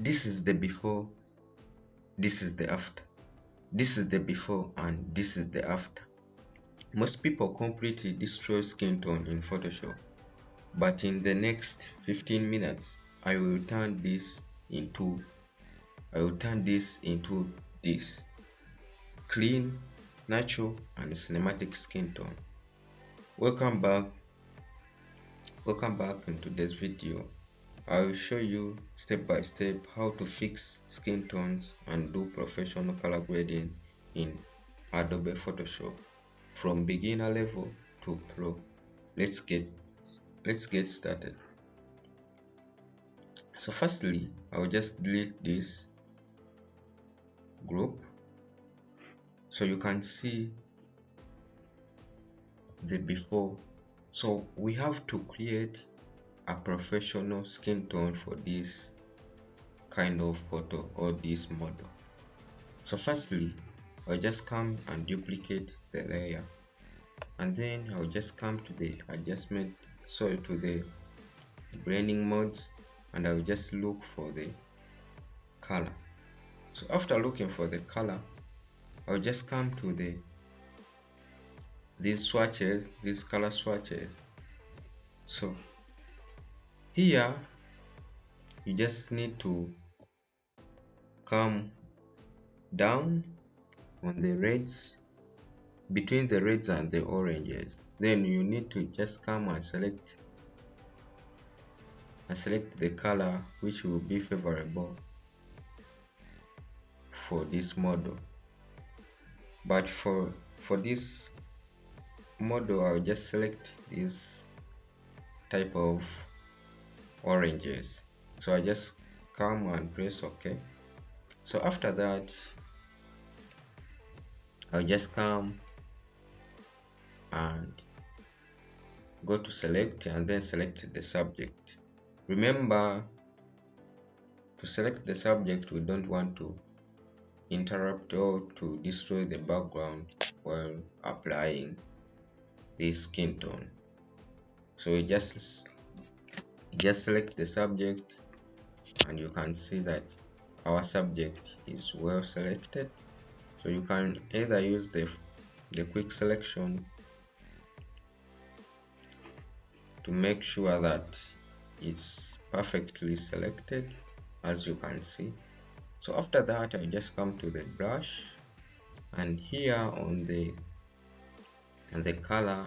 this is the before, this is the after. This is the before and this is the after. Most people completely destroy skin tone in Photoshop, but in the next 15 minutes I will turn this into this clean, natural and cinematic skin tone. Welcome back in today's video. I will show you step by step how to fix skin tones and do professional color grading in Adobe Photoshop from beginner level to pro. Let's get started. So firstly, I will just delete this group so you can see the before. So we have to create a professional skin tone for this kind of photo or this model. So firstly, I'll just come and duplicate the layer, and then I'll just come to the to the blending modes, and I'll just look for the color. So after looking for the color, I'll just come to these color swatches. So here you just need to come down on the reds, between the reds and the oranges. Then you need to just come and select the color which will be favorable for this model. But for this model, I'll just select this type of oranges. So I just come and press OK. So after that, I'll just come and go to select and then select the subject. Remember, to select the subject, we don't want to interrupt or to destroy the background while applying this skin tone. So we just select the subject, and you can see that our subject is well selected. So you can either use the quick selection to make sure that it's perfectly selected, as you can see. So after that, I just come to the brush, and here on the color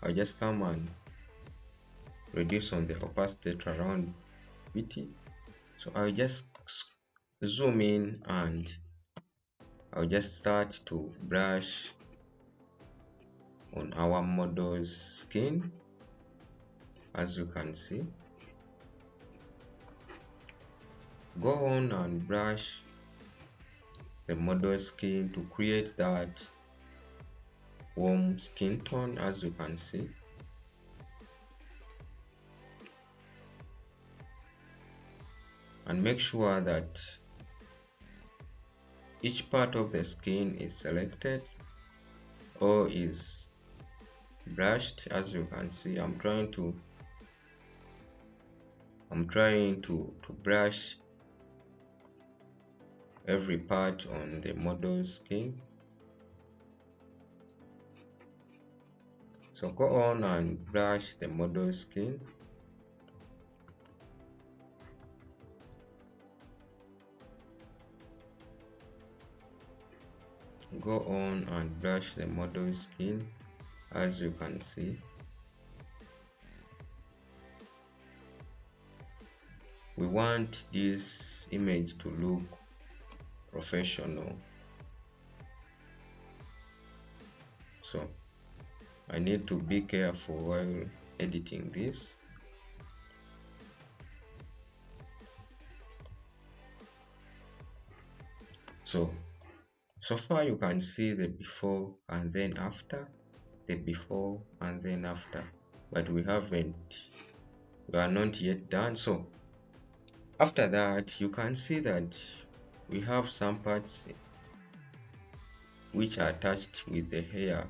I just come and reduce on the opacity around 50. So I'll just zoom in and I'll just start to brush on our model's skin, as you can see. Go on and brush the model's skin to create that warm skin tone, as you can see. And make sure that each part of the skin is selected or is brushed. As you can see, I'm trying to brush every part on the model's skin. So go on and brush the model's skin. Go on and brush the model's skin, as you can see. We want this image to look professional, so I need to be careful while editing this. So far you can see the before and then after, the before and then after, but we are not yet done. So after that, you can see that we have some parts which are attached with the hair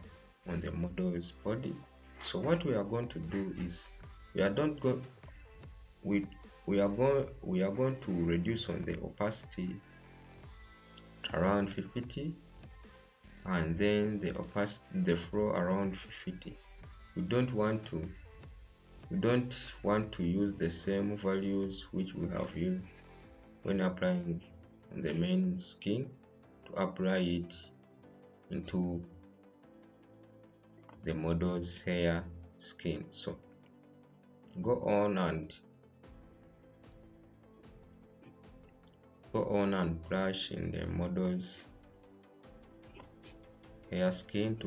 on the model's body. So what we are going to do is we we are going to reduce on the opacity around 50, and then the opacity, the flow around 50. We don't want to use the same values which we have used when applying on the main skin to apply it into the model's hair skin. So go on and brush in the model's hair skin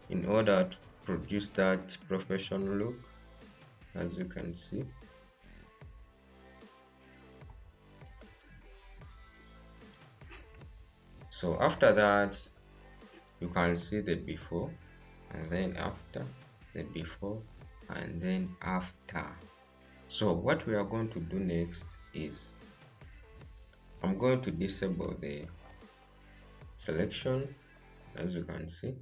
in order to produce that professional look, as you can see. So after that, you can see the before and then after, the before and then after. So what we are going to do next is I'm going to disable the selection, as you can see.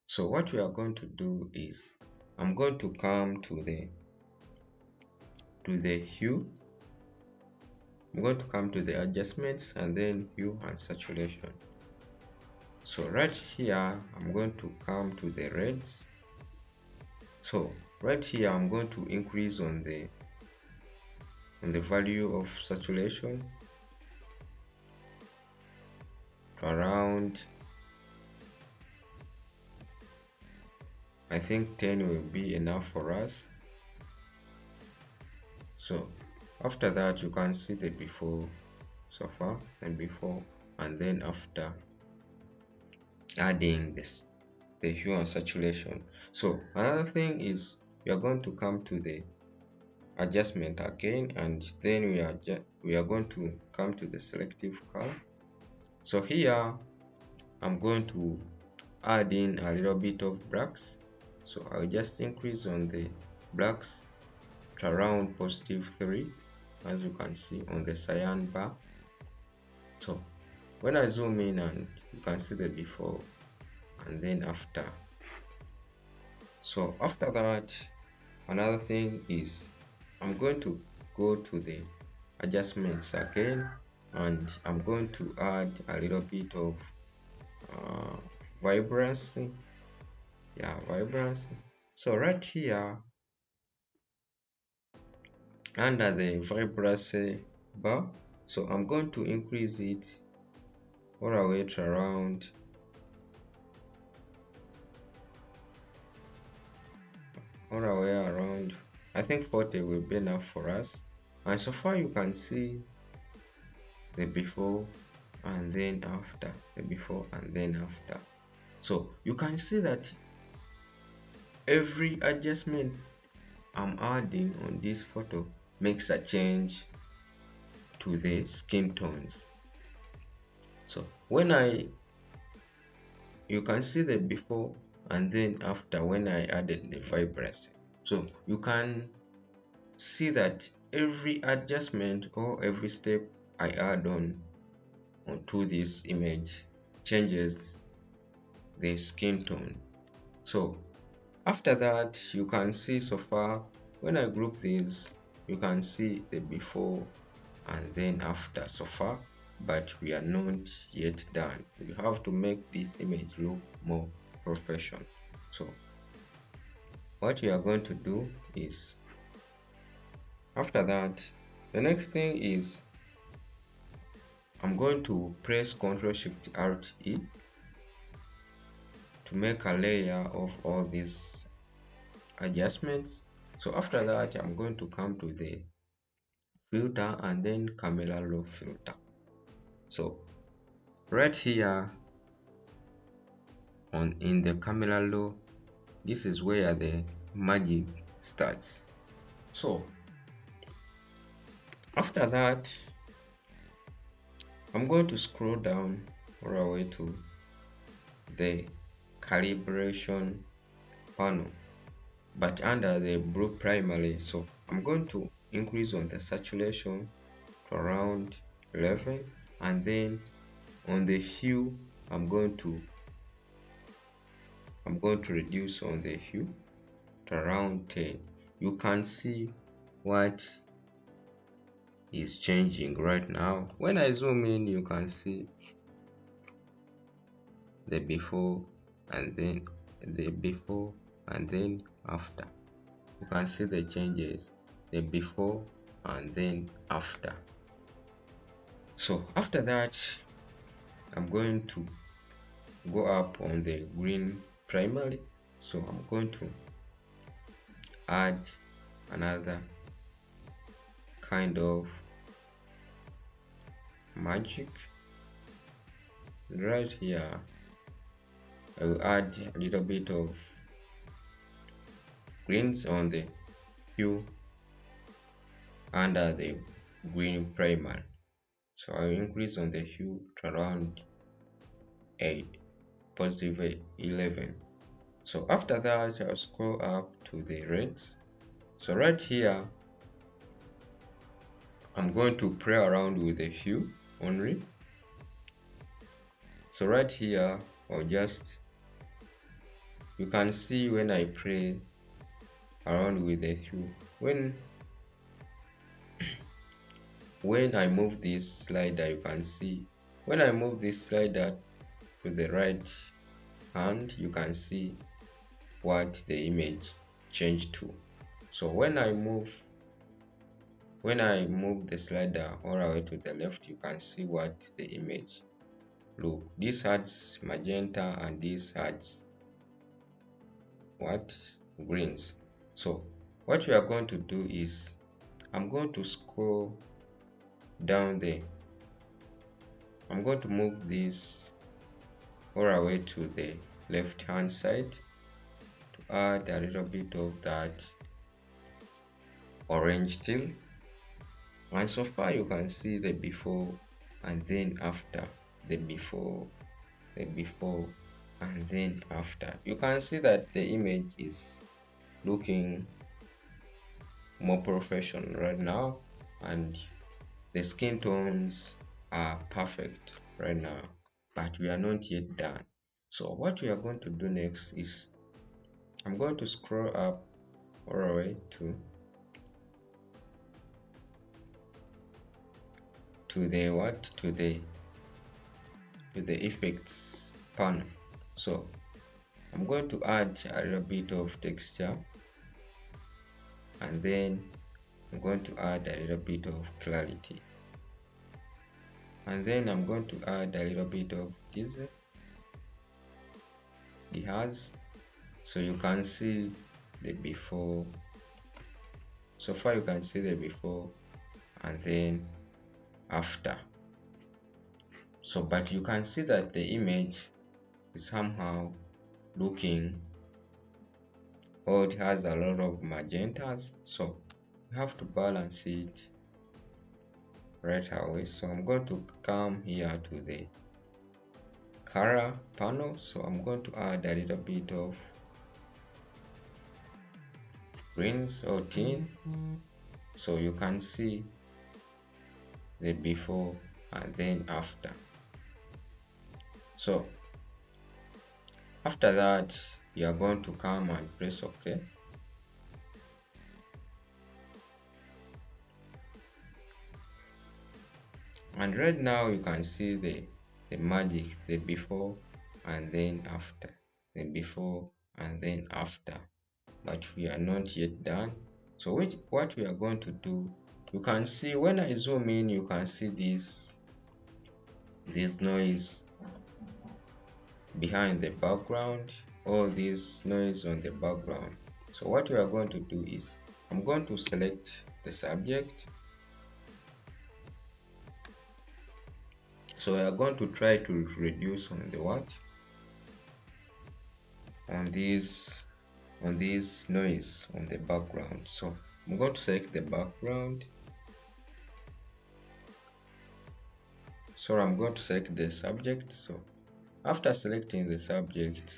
So what we are going to do is I'm going to come to the hue. I'm going to come to the adjustments and then hue and saturation. So right here I'm going to come to the reds. So right here I'm going to increase on the value of saturation to around, I think 10 will be enough for us. So after that, you can see the before so far, and before and then after adding the hue and saturation. So another thing is we are going to come to the adjustment again, and then we are going to come to the selective curve. So here I'm going to add in a little bit of blacks. So I'll just increase on the blacks to around +3, as you can see on the cyan bar. So when I zoom in, and you can see the before and then after. So after that, another thing is I'm going to go to the adjustments again, and I'm going to add a little bit of vibrancy. Vibrancy. So right here under the vibrancy bar, so I'm going to increase it all the way to around I think 40 will be enough for us. And so far you can see the before and then after, the before and then after. So you can see that every adjustment I'm adding on this photo makes a change to the skin tones. So you can see the before and then after when I added the vibrancy. So you can see that every adjustment or every step I add onto this image changes the skin tone. So after that, you can see so far when I group these, you can see the before and then after so far, but we are not yet done. We have to make this image look more professional. So what we are going to do is, after that, the next thing is I'm going to press Ctrl+Shift+Alt+E to make a layer of all these adjustments. So after that, I'm going to come to the filter and then camera raw filter. So right here in the camera raw, this is where the magic starts. So after that, I'm going to scroll down all the way to the calibration panel, but under the blue primary. So I'm going to increase on the saturation to around 11, and then on the hue I'm going to reduce on the hue to around 10. You can see what is changing right now. When I zoom in, you can see the before and then the before and then after. You can see the changes, the before and then after. So after that, I'm going to go up on the green primary. So I'm going to add another kind of magic. Right here, I will add a little bit of greens on the hue under the green primer. So I will increase on the hue to around a positive 11. So after that, I'll scroll up to the reds. So right here, I'm going to play around with the hue only. So right here, you can see when I play around with the hue, when I move this slider, you can see when I move this slider to the right hand, you can see what the image changed to. So when I move the slider all the way to the left, you can see what the image look. This adds magenta and this adds greens. So what we are going to do is I'm going to scroll down there. I'm going to move this all the way to the left hand side to add a little bit of that orange teal. And so far you can see the before and then after, the before and then after. You can see that the image is looking more professional right now, and the skin tones are perfect right now, but we are not yet done. So what we are going to do next is I'm going to scroll up all the way to the effects panel. So I'm going to add a little bit of texture, and then I'm going to add a little bit of clarity, and then I'm going to add a little bit of this has, so you can see the before. So far you can see the before and then after. So but you can see that the image is somehow looking, or it has a lot of magentas, so you have to balance it right away. So I'm going to come here to the color panel. So I'm going to add a little bit of greens or tin, so you can see the before and then after. So after that, you are going to come and press OK. And right now you can see the magic, the before and then after, the before and then after. But we are not yet done. So what we are going to do, you can see when I zoom in, you can see this noise behind the background, all this noise on the background. So what we are going to do is I'm going to select the subject. So we are going to try to reduce on the on this noise on the background. So I'm going to select the background. So I'm going to select the subject. So after selecting the subject,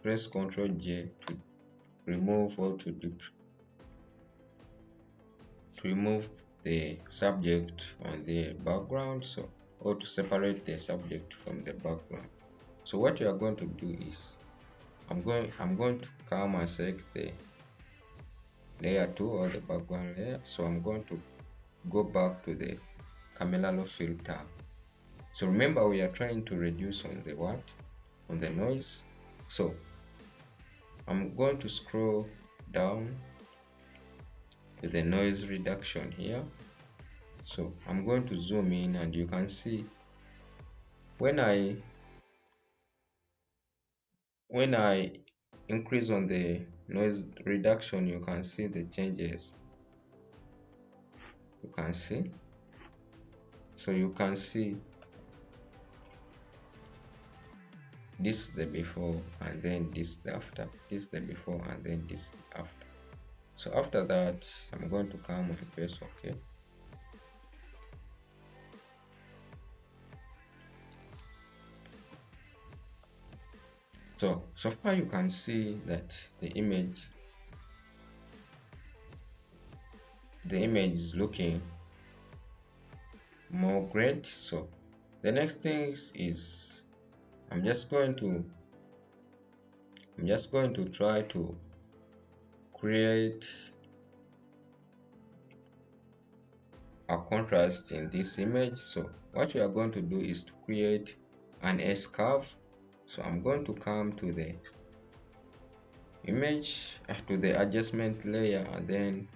press Ctrl J to remove or to remove the subject on the background, so or to separate the subject from the background. So what you are going to do is I'm going to come and select layer 2 or the background layer. So I'm going to go back to the Pappelallee filter. So remember, we are trying to reduce on the what? On the noise. So I'm going to scroll down to the noise reduction here. So I'm going to zoom in, and you can see when I increase on the noise reduction, you can see the changes. You can see. So you can see this the before, and then this the after, this the before, and then this after. So after that, I'm going to come and press OK. So far you can see that the image is looking more great. So the next thing is I'm just going to try to create a contrast in this image. So what we are going to do is to create an S curve. So I'm going to come to the image, to the adjustment layer, and then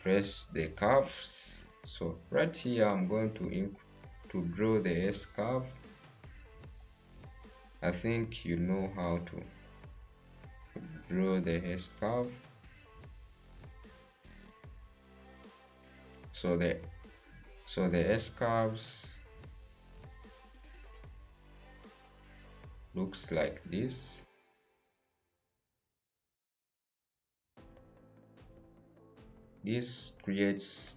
press the curves. So right here I'm going to draw the S curve. I think you know how to draw the S curve. So the S curves looks like this. This creates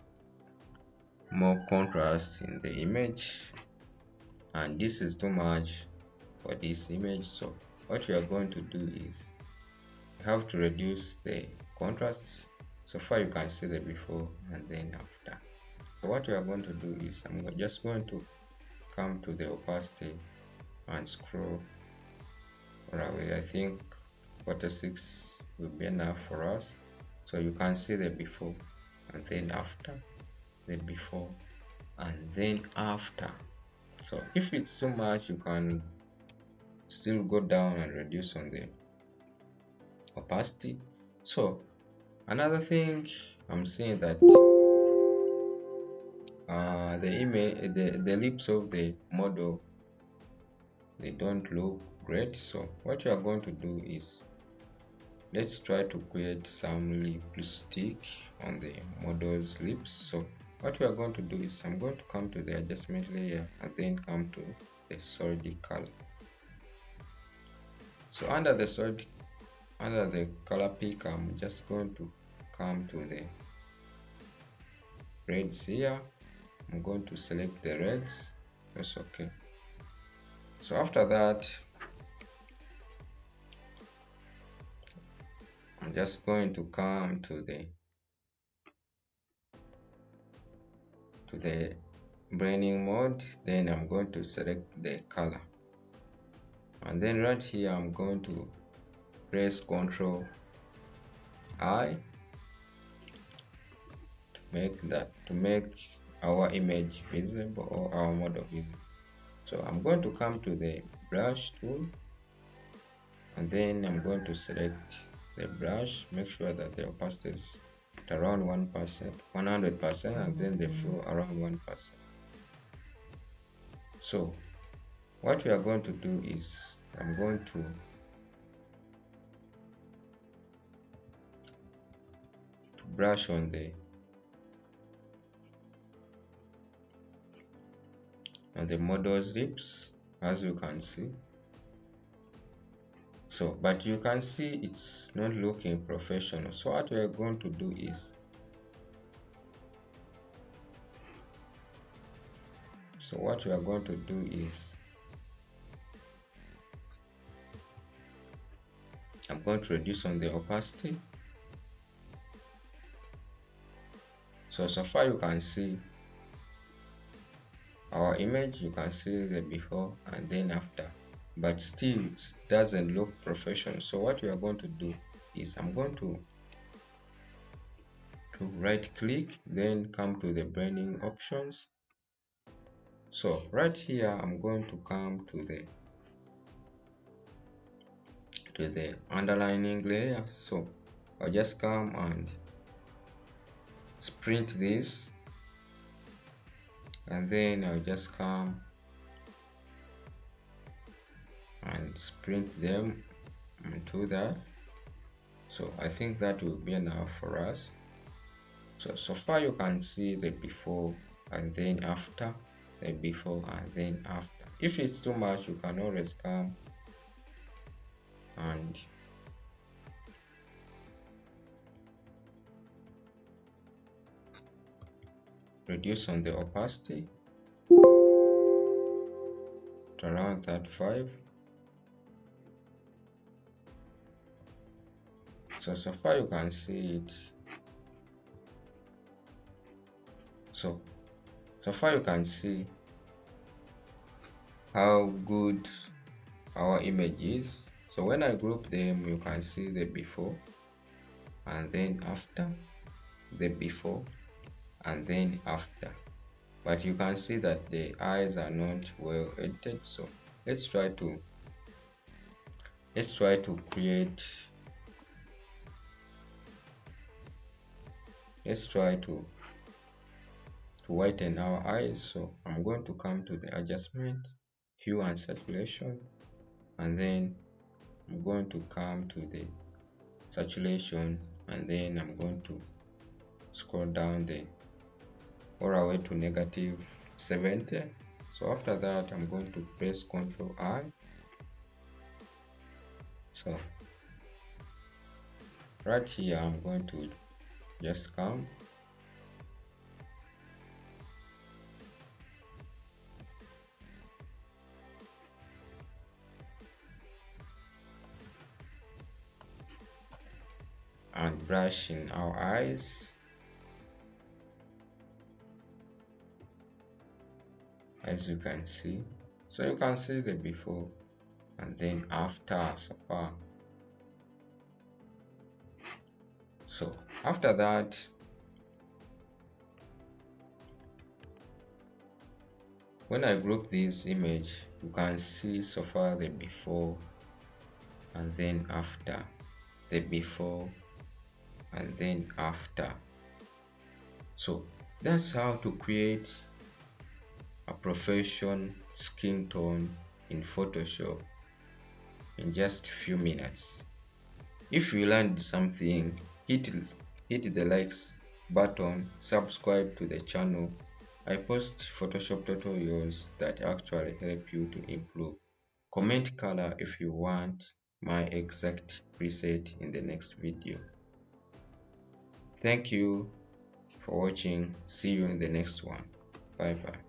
more contrast in the image, and this is too much for this image. So what we are going to do is we have to reduce the contrast. So far you can see the before and then after. So what we are going to do is I'm just going to come to the opacity and scroll away. I think 46 will be enough for us. So you can see the before and then after, the before and then after. So if it's too much, you can still go down and reduce on the opacity. So another thing I'm seeing that the lips of the model, they don't look great. So what you are going to do is let's try to create some lipstick on the model's lips. So what we are going to do is I'm going to come to the adjustment layer and then come to the solid color. So under the color pick, I'm just going to come to the reds here. I'm going to select the reds. That's okay. So after that, I'm just going to come to the blending mode. Then I'm going to select the color, and then right here I'm going to press Ctrl I to make our image visible or our model visible. So I'm going to come to the brush tool, and then I'm going to select the brush. Make sure that the opacity is at around 100%, and then the flow around 1%. So what we are going to do is I'm going to brush on the model's lips, as you can see. So but you can see it's not looking professional. So what we are going to do is I'm going to reduce on the opacity. So far you can see our image, you can see the before and then after, but still it doesn't look professional. So what we are going to do is I'm going to to right click, then come to the blending options. So right here I'm going to come to the underlining layer. So I'll just come and sprint this, and then I'll just come and sprint them into that. So I think that will be enough for us. So far you can see the before and then after, the before and then after. If it's too much, you can always come and reduce on the opacity to around 35. So far you can see it. So far you can see how good our image is. So when I group them, you can see the before and then after, the before and then after. But you can see that the eyes are not well edited. So let's try to create, let's try to whiten our eyes. So I'm going to come to the adjustment, hue and saturation, and then I'm going to come to the saturation, and then I'm going to scroll down all the way to -70. So after that I'm going to press Ctrl I. So right here I'm going to just come and brush in our eyes, as you can see. So you can see the before and then after so far. So after that, when I group this image, you can see so far the before and then after, the before and then after. So that's how to create a professional skin tone in Photoshop in just a few minutes. If you learned something, hit the likes button, subscribe to the channel. I post Photoshop tutorials that actually help you to improve. Comment color if you want my exact preset in the next video. Thank you for watching. See you in the next one. Bye bye.